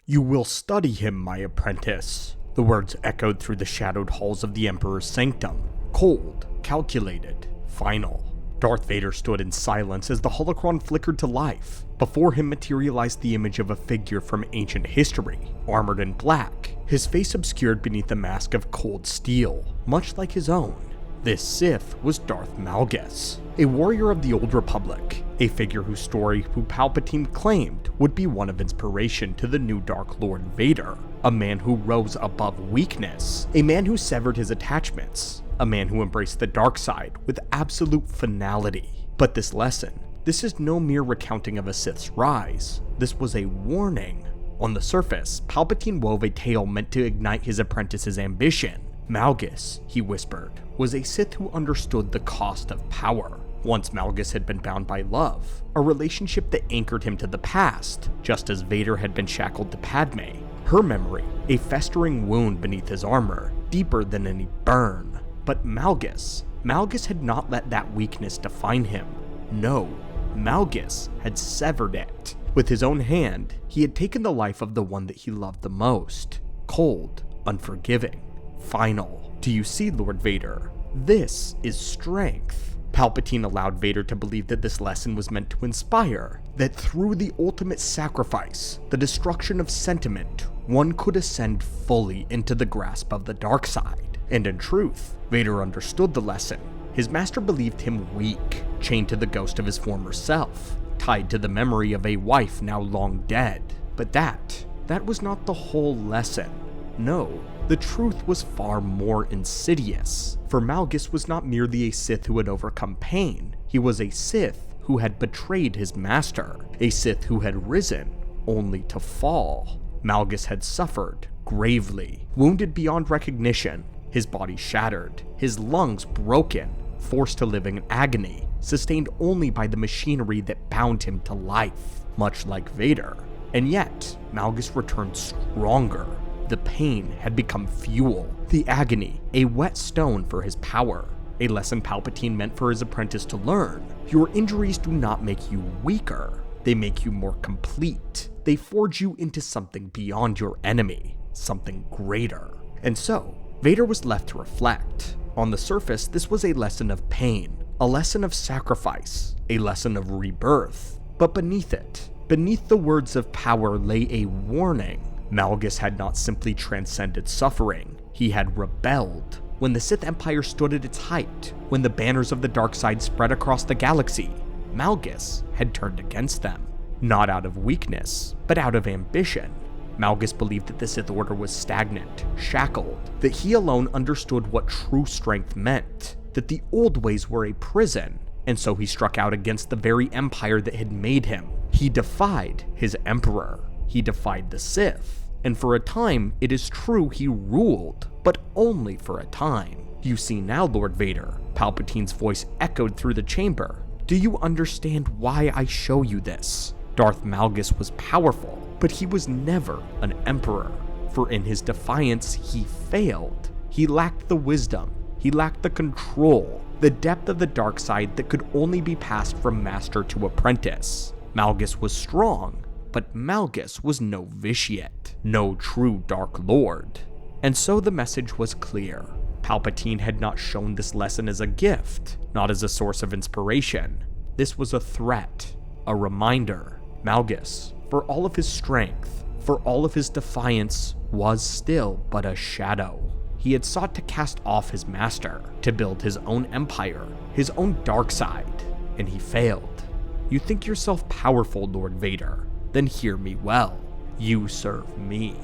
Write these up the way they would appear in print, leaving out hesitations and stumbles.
"You will study him, my apprentice." The words echoed through the shadowed halls of the Emperor's sanctum. Cold, calculated, final. Darth Vader stood in silence as the holocron flickered to life. Before him materialized the image of a figure from ancient history, armored in black, his face obscured beneath a mask of cold steel, much like his own. This Sith was Darth Malgus, a warrior of the Old Republic, a figure whose story Palpatine claimed would be one of inspiration to the new Dark Lord Vader, a man who rose above weakness, a man who severed his attachments, a man who embraced the dark side with absolute finality. But this lesson, this is no mere recounting of a Sith's rise, this was a warning. On the surface, Palpatine wove a tale meant to ignite his apprentice's ambition. Malgus, he whispered, was a Sith who understood the cost of power. Once Malgus had been bound by love, a relationship that anchored him to the past, just as Vader had been shackled to Padme. Her memory, a festering wound beneath his armor, deeper than any burn. But Malgus had not let that weakness define him. No, Malgus had severed it. With his own hand, he had taken the life of the one that he loved the most. Cold, unforgiving, final. Do you see, Lord Vader? This is strength. Palpatine allowed Vader to believe that this lesson was meant to inspire, that through the ultimate sacrifice, the destruction of sentiment, one could ascend fully into the grasp of the dark side. And in truth, Vader understood the lesson. His master believed him weak, chained to the ghost of his former self, tied to the memory of a wife now long dead. But that was not the whole lesson. No, the truth was far more insidious, for Malgus was not merely a Sith who had overcome pain, he was a Sith who had betrayed his master, a Sith who had risen only to fall. Malgus had suffered gravely, wounded beyond recognition, his body shattered, his lungs broken, forced to live in agony, sustained only by the machinery that bound him to life, much like Vader. And yet, Malgus returned stronger. The pain had become fuel, the agony, a whetstone for his power, a lesson Palpatine meant for his apprentice to learn. Your injuries do not make you weaker, they make you more complete. They forge you into something beyond your enemy, something greater. And so, Vader was left to reflect. On the surface, this was a lesson of pain, a lesson of sacrifice, a lesson of rebirth. But beneath it, beneath the words of power lay a warning. Malgus had not simply transcended suffering, he had rebelled. When the Sith Empire stood at its height, when the banners of the dark side spread across the galaxy, Malgus had turned against them. Not out of weakness, but out of ambition. Malgus believed that the Sith Order was stagnant, shackled, that he alone understood what true strength meant, that the old ways were a prison, and so he struck out against the very empire that had made him. He defied his emperor. He defied the Sith, and for a time, it is true he ruled, but only for a time. You see now, Lord Vader, Palpatine's voice echoed through the chamber. Do you understand why I show you this? Darth Malgus was powerful, but he was never an emperor, for in his defiance he failed. He lacked the wisdom, he lacked the control, the depth of the dark side that could only be passed from master to apprentice. Malgus was strong, but Malgus was no vitiate, no true Dark Lord. And so the message was clear. Palpatine had not shown this lesson as a gift, not as a source of inspiration. This was a threat, a reminder. Malgus, for all of his strength, for all of his defiance, was still but a shadow. He had sought to cast off his master, to build his own empire, his own dark side, and he failed. You think yourself powerful, Lord Vader? Then hear me well. You serve me.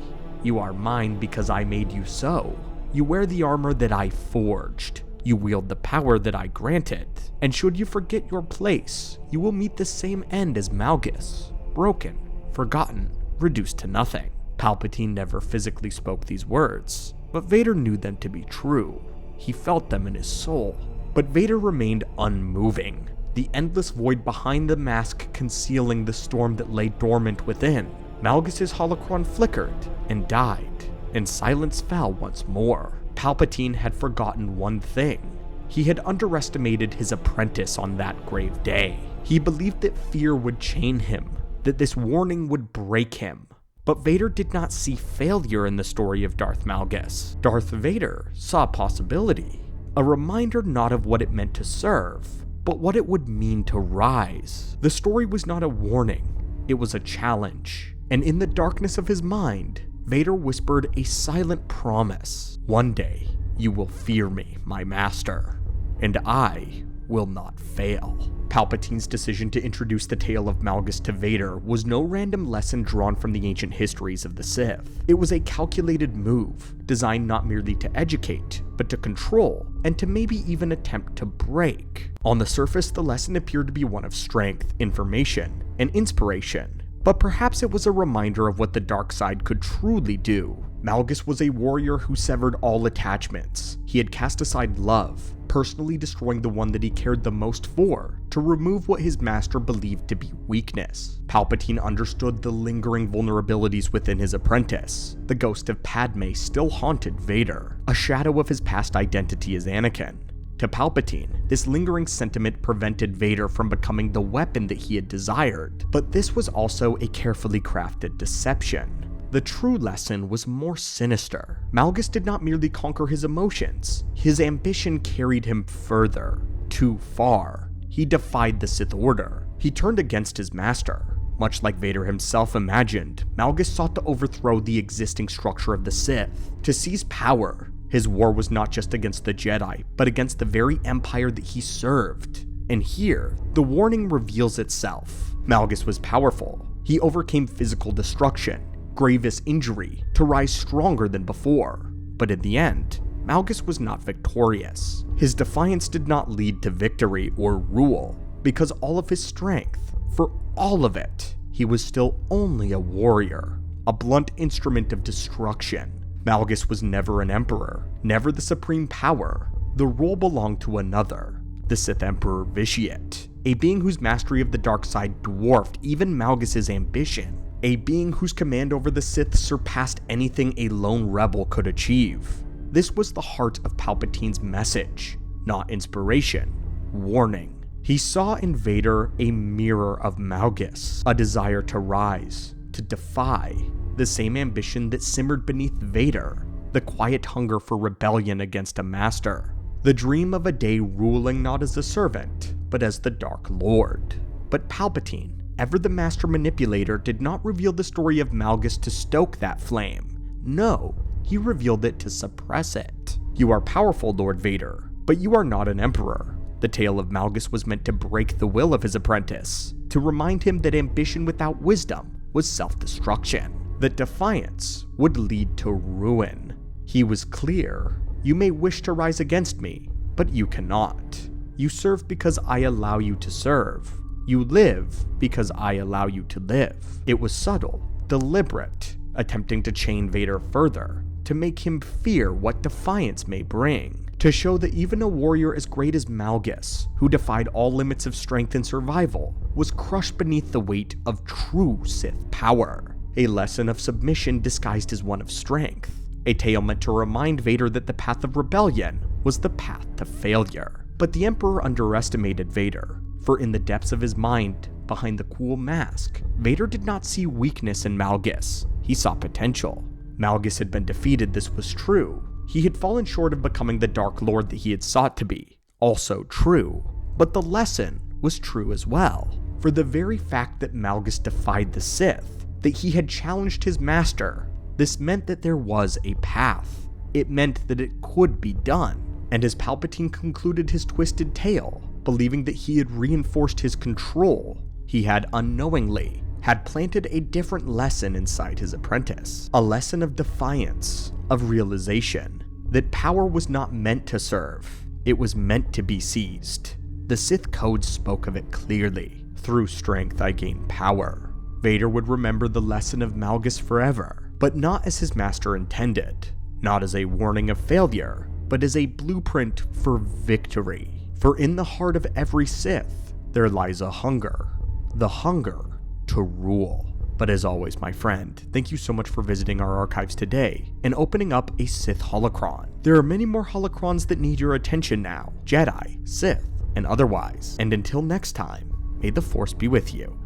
You are mine because I made you so. You wear the armor that I forged. You wield the power that I granted. And should you forget your place, you will meet the same end as Malgus. Broken, forgotten, reduced to nothing. Palpatine never physically spoke these words, but Vader knew them to be true. He felt them in his soul. But Vader remained unmoving, the endless void behind the mask concealing the storm that lay dormant within. Malgus's holocron flickered and died, and silence fell once more. Palpatine had forgotten one thing. He had underestimated his apprentice on that grave day. He believed that fear would chain him, that this warning would break him. But Vader did not see failure in the story of Darth Malgus. Darth Vader saw possibility, a reminder not of what it meant to serve, but what it would mean to rise. The story was not a warning, it was a challenge. And in the darkness of his mind, Vader whispered a silent promise. One day, you will fear me, my master, and I will not fail. Palpatine's decision to introduce the tale of Malgus to Vader was no random lesson drawn from the ancient histories of the Sith. It was a calculated move, designed not merely to educate, but to control, and to maybe even attempt to break. On the surface, the lesson appeared to be one of strength, information, and inspiration, but perhaps it was a reminder of what the dark side could truly do. Malgus was a warrior who severed all attachments. He had cast aside love, personally destroying the one that he cared the most for, to remove what his master believed to be weakness. Palpatine understood the lingering vulnerabilities within his apprentice. The ghost of Padme still haunted Vader, a shadow of his past identity as Anakin. To Palpatine, this lingering sentiment prevented Vader from becoming the weapon that he had desired, but this was also a carefully crafted deception. The true lesson was more sinister. Malgus did not merely conquer his emotions, his ambition carried him further, too far. He defied the Sith Order. He turned against his master. Much like Vader himself imagined, Malgus sought to overthrow the existing structure of the Sith, to seize power. His war was not just against the Jedi, but against the very empire that he served. And here, the warning reveals itself. Malgus was powerful. He overcame physical destruction, grievous injury, to rise stronger than before. But in the end, Malgus was not victorious. His defiance did not lead to victory or rule, because all of his strength, for all of it, he was still only a warrior, a blunt instrument of destruction. Malgus was never an emperor, never the supreme power. The role belonged to another, the Sith Emperor Vitiate, a being whose mastery of the dark side dwarfed even Malgus's ambition, a being whose command over the Sith surpassed anything a lone rebel could achieve. This was the heart of Palpatine's message, not inspiration, warning. He saw in Vader a mirror of Malgus, a desire to rise, to defy, the same ambition that simmered beneath Vader, the quiet hunger for rebellion against a master, the dream of a day ruling not as a servant, but as the Dark Lord. But Palpatine, ever the master manipulator, did not reveal the story of Malgus to stoke that flame. No, he revealed it to suppress it. You are powerful, Lord Vader, but you are not an emperor. The tale of Malgus was meant to break the will of his apprentice, to remind him that ambition without wisdom was self-destruction, that defiance would lead to ruin. He was clear. You may wish to rise against me, but you cannot. You serve because I allow you to serve. You live because I allow you to live. It was subtle, deliberate, attempting to chain Vader further, to make him fear what defiance may bring, to show that even a warrior as great as Malgus, who defied all limits of strength and survival, was crushed beneath the weight of true Sith power. A lesson of submission disguised as one of strength. A tale meant to remind Vader that the path of rebellion was the path to failure. But the Emperor underestimated Vader, for in the depths of his mind, behind the cool mask, Vader did not see weakness in Malgus. He saw potential. Malgus had been defeated, this was true. He had fallen short of becoming the Dark Lord that he had sought to be. Also true. But the lesson was true as well. For the very fact that Malgus defied the Sith, that he had challenged his master, this meant that there was a path. It meant that it could be done. And as Palpatine concluded his twisted tale, believing that he had reinforced his control, he had unknowingly planted a different lesson inside his apprentice. A lesson of defiance, of realization, that power was not meant to serve, it was meant to be seized. The Sith Code spoke of it clearly. Through strength I gain power. Vader would remember the lesson of Malgus forever, but not as his master intended, not as a warning of failure, but as a blueprint for victory. For in the heart of every Sith, there lies a hunger, the hunger to rule. But as always, my friend, thank you so much for visiting our archives today and opening up a Sith holocron. There are many more holocrons that need your attention now, Jedi, Sith, and otherwise. And until next time, may the Force be with you.